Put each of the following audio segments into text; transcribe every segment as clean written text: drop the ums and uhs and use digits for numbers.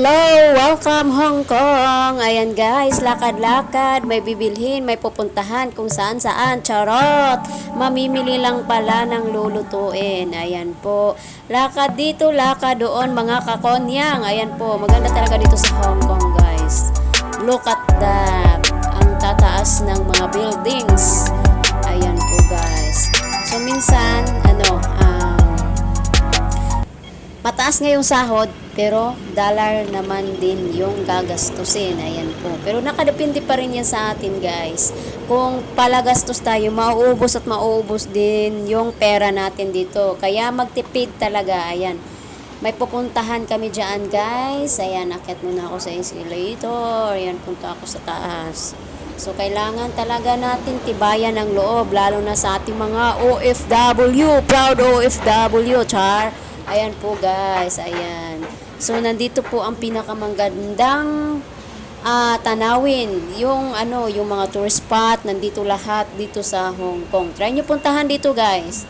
Hello! Welcome Hong Kong! Ayan guys, lakad-lakad, may bibilhin, may pupuntahan kung saan-saan. Charot! Mamimili lang pala ng lulutuin. Ayan po. Lakad dito, lakad doon mga kakonyang. Ayan po, maganda talaga dito sa Hong Kong guys. Look at that! Ang tataas ng mga buildings. Ayan po guys. So minsan, mataas ngayong sahod, pero dollar naman din yung gagastusin. Ayan po. Pero nakadepende pa rin yan sa atin, guys. Kung palagastos tayo, mauubos at mauubos din yung pera natin dito. Kaya magtipid talaga. Ayan. May pupuntahan kami dyan, guys. Ayan, akit muna ako sa escalator. Ayan, punta ako sa taas. So, kailangan talaga natin tibayan ng loob, lalo na sa ating mga OFW. Proud OFW, char. Ayan po guys, ayan. So nandito po ang pinakamanggandang tanawin, yung mga tourist spot, nandito lahat dito sa Hong Kong. Try niyo puntahan dito guys.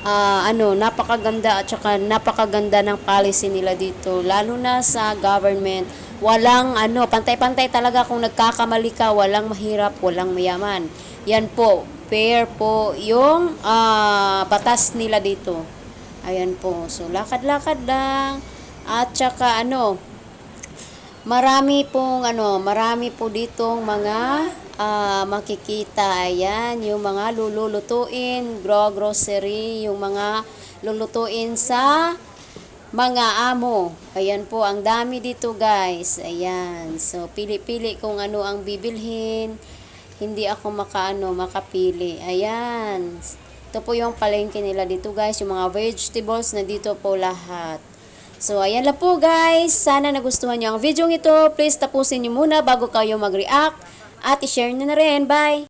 Napakaganda at saka napakaganda ng policy nila dito, lalo na sa government. Walang pantay-pantay talaga. Kung nagkakamali ka, walang mahirap, walang mayaman. Yan po, fair po yung batas nila dito. Ayan po. So, lakad-lakad lang. At saka, marami po ditong mga makikita. Ayan, yung mga lulutuin, grocery, yung mga lulutuin sa mga amo. Ayan po, ang dami dito guys. Ayan. So, pili-pili kung ano ang bibilhin. Hindi ako makapili. Ayan. Ito po yung palengke nila dito guys. Yung mga vegetables na dito po lahat. So, ayan lang po guys. Sana nagustuhan niyo ang video ito. Please tapusin niyo muna bago kayo mag-react. At i-share niyo na rin. Bye!